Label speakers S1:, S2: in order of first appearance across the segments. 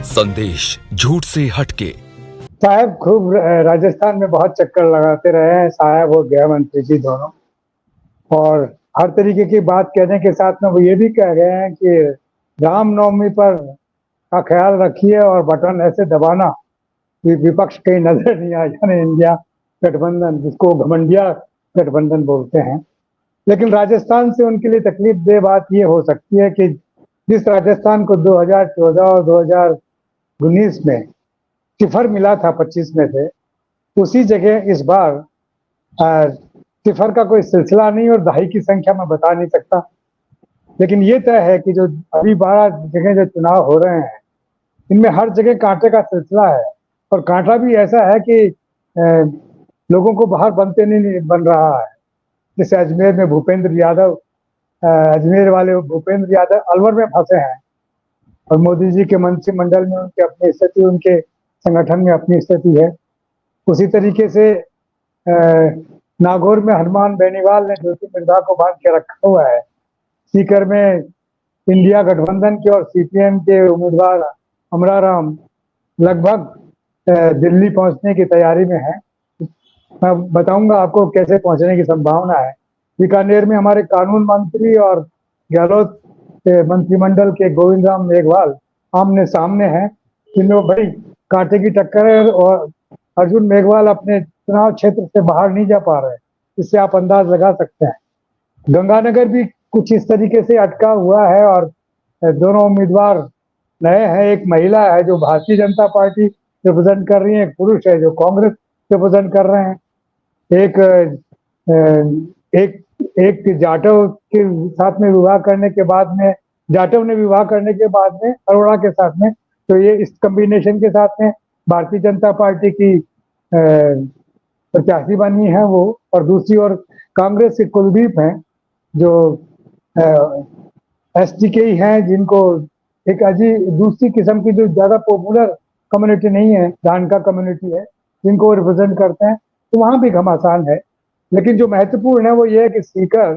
S1: संदेश झूठ से हटके।
S2: साहब खूब राजस्थान में बहुत चक्कर लगाते रहे हैं साहब और गृह मंत्री जी दोनों, और हर तरीके की बात कहने के साथ में वो ये भी कह रहे हैं कि रामनवमी पर का ख्याल रखिए और बटन ऐसे दबाना कि विपक्ष कहीं नजर नहीं आ जाने, इंडिया गठबंधन जिसको घमंडिया गठबंधन बोलते हैं। लेकिन राजस्थान से उनके लिए तकलीफ दे बात ये हो सकती है कि जिस राजस्थान को 2014 और 2019 में सिफर मिला था 25 में से, उसी जगह इस बार सिफर का कोई सिलसिला नहीं और दहाई की संख्या मैं बता नहीं सकता। लेकिन ये तय है कि जो अभी 12 जगह जो चुनाव हो रहे हैं इनमें हर जगह कांटे का सिलसिला है, और कांटा भी ऐसा है कि लोगों को बाहर बनते नहीं बन रहा है। जैसे अजमेर में भूपेंद्र यादव, अजमेर वाले भूपेंद्र यादव अलवर में फंसे हैं और मोदी जी के मंत्रिमंडल में उनकी अपनी स्थिति, उनके संगठन में अपनी स्थिति है। उसी तरीके से नागौर में हनुमान बेनीवाल ने ज्योति मिर्धा को बांध के रखा हुआ है। सीकर में इंडिया गठबंधन के और सीपीएम के उम्मीदवार अमराराम लगभग दिल्ली पहुंचने की तैयारी में है। मैं बताऊंगा आपको कैसे पहुंचने की संभावना है। बीकानेर में हमारे कानून मंत्री और गहलोत के मंत्रिमंडल के गोविंद राम मेघवाल आमने सामने हैं, जिनमें बड़ी कांटे की टक्कर है और अर्जुन मेघवाल अपने चुनाव क्षेत्र से बाहर नहीं जा पा रहे। इससे आप अंदाज लगा सकते हैं। गंगानगर भी कुछ इस तरीके से अटका हुआ है और दोनों उम्मीदवार नए हैं। एक महिला है जो भारतीय जनता पार्टी रिप्रेजेंट कर रही है, एक पुरुष है जो कांग्रेस रिप्रेजेंट कर रहे हैं। एक जाटव के साथ में विवाह करने के बाद में, जाटव ने विवाह करने के बाद में अरोड़ा के साथ में, तो ये इस कॉम्बिनेशन के साथ में भारतीय जनता पार्टी की प्रत्याशी बनी है वो। और दूसरी ओर कांग्रेस के कुलदीप हैं जो एसटी के ही हैं, जिनको एक दूसरी किस्म की जो ज्यादा पॉपुलर कम्युनिटी नहीं है, धानका कम्युनिटी है, जिनको रिप्रेजेंट करते हैं, तो वहां भी घमासान है। लेकिन जो महत्वपूर्ण है वो ये है कि सीकर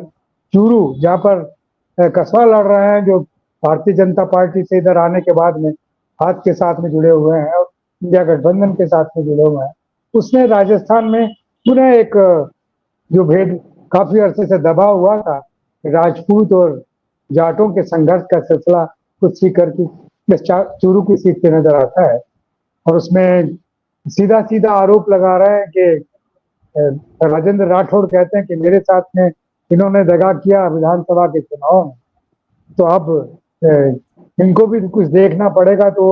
S2: चूरू, जहाँ पर कस्बा लड़ रहे हैं, जो भारतीय जनता पार्टी से इधर आने के बाद में हाथ के साथ में जुड़े हुए हैं और इंडिया गठबंधन के साथ में जुड़े हुए हैं, उसने राजस्थान में पुनः एक जो भेद काफी अरसे से दबा हुआ था, राजपूत और जाटों के संघर्ष का सिलसिला कुछ सीकर की चूरू की सीट पे नजर आता है। और उसमें सीधा सीधा आरोप लगा रहे हैं कि राजेंद्र राठौड़ कहते हैं कि मेरे साथ में इन्होंने दगा किया विधानसभा के चुनाव में, तो अब इनको भी कुछ देखना पड़ेगा। तो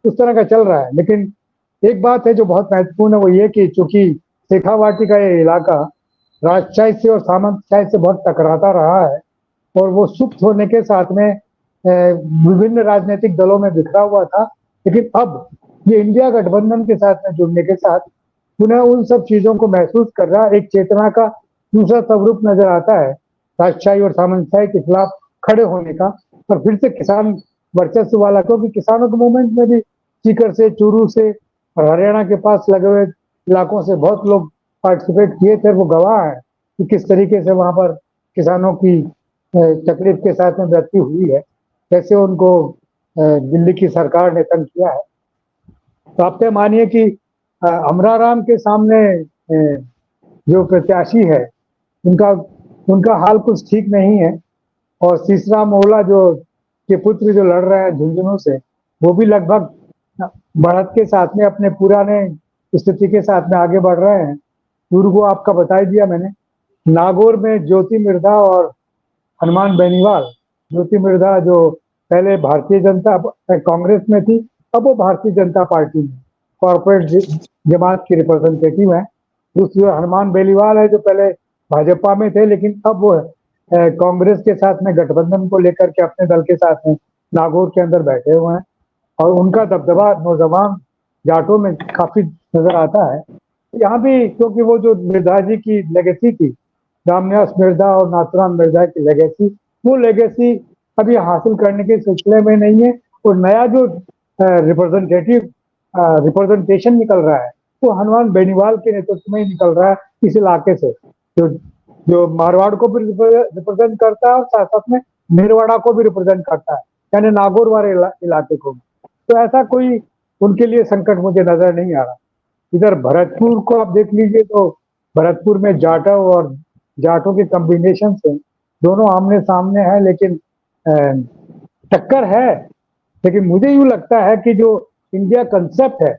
S2: उस तरह का चल रहा है। लेकिन एक बात है जो बहुत महत्वपूर्ण है, वो ये कि चूंकि शेखावाटी का ये इलाका राजशाही से और सामंतशाही से बहुत टकराता रहा है और वो सुप्त होने के साथ में विभिन्न राजनीतिक दलों में बिखरा हुआ था, लेकिन अब ये इंडिया गठबंधन के साथ में जुड़ने के साथ पुनः उन सब चीजों को महसूस कर रहा है। एक चेतना का दूसरा स्वरूप नजर आता है राजशाही और सामंतशाही के खिलाफ खड़े होने का, और फिर से किसान वर्चस्व वाला, क्योंकि किसानों के मूवमेंट में भी सीकर से, चूरू से और हरियाणा के पास लगे हुए इलाकों से बहुत लोग पार्टिसिपेट किए थे। वो गवाह है कि किस तरीके से वहां पर किसानों की तकलीफ के साथ में मृत्यु हुई है, कैसे उनको दिल्ली की सरकार ने तंग किया है। तो आप तो मानिए कि अमराराम के सामने जो प्रत्याशी है उनका हाल कुछ ठीक नहीं है, और तीसरा मोहला जो के पुत्र जो लड़ रहे हैं झुंझुनू से, वो भी लगभग बढ़त के साथ में अपने पुराने स्थिति के साथ में आगे बढ़ रहे हैं। चूरू को आपका बता ही दिया मैंने। नागौर में ज्योति मिर्धा और हनुमान बेनीवाल, ज्योति मिर्धा जो पहले भारतीय जनता कांग्रेस में थी, अब वो भारतीय जनता पार्टी में कॉर्पोरेट जमात की रिप्रेजेंटेटिव है। दूसरी ओर हनुमान बेनीवाल है जो पहले भाजपा में थे, लेकिन अब वो कांग्रेस के साथ में गठबंधन को लेकर के अपने दल के साथ में नागौर के अंदर बैठे हुए हैं, और उनका दबदबा नौजवान जाटों में काफी नजर आता है। यहाँ भी क्योंकि वो जो मिर्धा जी की लेगेसी थी, रामनिवास मिर्धा और नाथुराम मिर्धा की लेगेसी, वो लेगेसी अभी हासिल करने के सिलसिले में नहीं है। और नया जो रिप्रेजेंटेशन निकल रहा है वो हनुमान बेनीवाल के नेतृत्व में ही निकल रहा है इस इलाके से, जो जो मारवाड़ को भी रिप्रेजेंट करता है और साथ साथ में मेरवाड़ा को भी रिप्रेजेंट करता है, यानी नागौर वाले इलाके को। तो ऐसा कोई उनके लिए संकट मुझे नजर नहीं आ रहा। इधर भरतपुर को आप देख लीजिए तो भरतपुर में जाटव और जाटों के कॉम्बिनेशन से दोनों आमने सामने है, लेकिन टक्कर है। लेकिन मुझे यूं लगता है कि जो इंडिया कंसेप्ट है,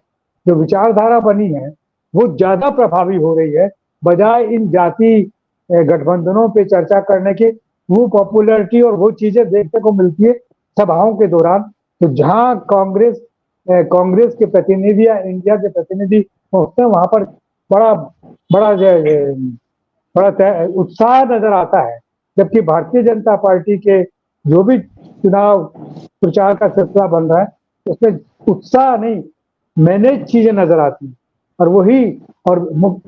S2: जो विचारधारा बनी है, वो ज्यादा प्रभावी हो रही है बजाय इन जाति गठबंधनों पे चर्चा करने के। वो पॉपुलैरिटी और वो चीजें देखने को मिलती है सभाओं के दौरान। तो जहां कांग्रेस के प्रतिनिधि या इंडिया के प्रतिनिधि पहुंचते हैं, वहां पर बड़ा बड़ा बड़ा उत्साह नजर आता है। जबकि भारतीय जनता पार्टी के जो भी चुनाव प्रचार का सिलसिला बन रहा है, उसमें उत्साह नहीं, मैनेज चीजें नजर आती हैं। और वही, और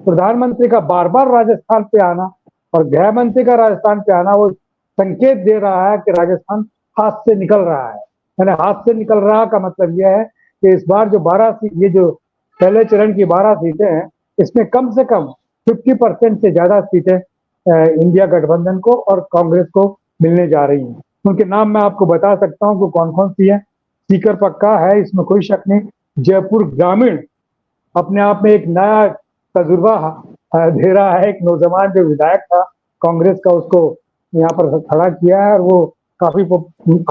S2: प्रधानमंत्री का बार बार राजस्थान पे आना और गृह मंत्री का राजस्थान पे आना, वो संकेत दे रहा है कि राजस्थान हाथ से निकल रहा है। यानी हाथ से निकल रहा का मतलब यह है कि इस बार जो 12 ये जो पहले चरण की 12 सीटें हैं, इसमें कम से कम 50% से ज्यादा सीटें इंडिया गठबंधन को और कांग्रेस को मिलने जा रही हैं। उनके नाम मैं आपको बता सकता हूं कि कौन कौन सी है। सीकर पक्का है, इसमें कोई शक नहीं। जयपुर ग्रामीण अपने आप में एक नया तजुर्बा दे रहा है। एक नौजवान जो विधायक था कांग्रेस का, उसको यहाँ पर खड़ा किया है और वो काफी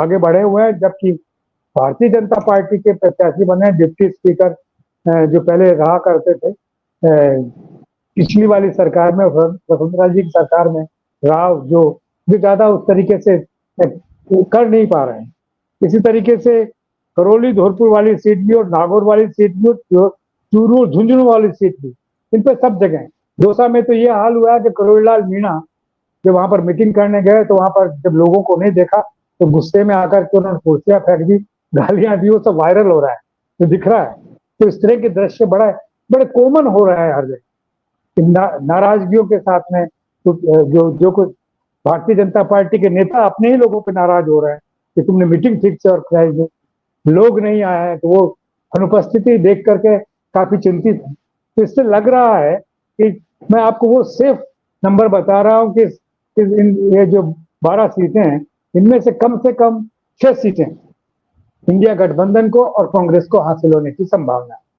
S2: आगे बढ़े हुए हैं। जबकि भारतीय जनता पार्टी के प्रत्याशी बने डिप्टी स्पीकर जो पहले रहा करते थे पिछली वाली सरकार में, वसुंधरा जी की सरकार में, राव जो ज्यादा उस तरीके से कर नहीं पा रहे हैं। इसी तरीके से करौली धौलपुर वाली सीट भी और नागौर वाली सीट भी, चूरू झुंझुनू वाली सीट भी, इन पे सब जगह। दौसा में तो ये हाल हुआ है कि करोड़ी लाल मीणा जब वहां पर मीटिंग करने गए तो वहां पर जब लोगों को नहीं देखा तो गुस्से में आकर के उन्होंने कुर्सियां फेंक दी, गालियां दी। वो सब वायरल हो रहा है, तो दिख रहा है। तो इस तरह के दृश्य बड़े कॉमन हो रहा है हर जगह। नाराजगियों के साथ में जो कुछ भारतीय जनता पार्टी के नेता अपने ही लोगों पे नाराज हो रहे हैं कि तुमने मीटिंग ठीक से ऑर्गेनाइज नहीं, लोग नहीं आए हैं, तो वो अनुपस्थिति देख करके काफी चिंतित है। तो इससे लग रहा है कि मैं आपको वो सेफ नंबर बता रहा हूं कि ये जो 12 सीटें हैं, इनमें से कम 6 सीटें इंडिया गठबंधन को और कांग्रेस को हासिल होने की संभावना है।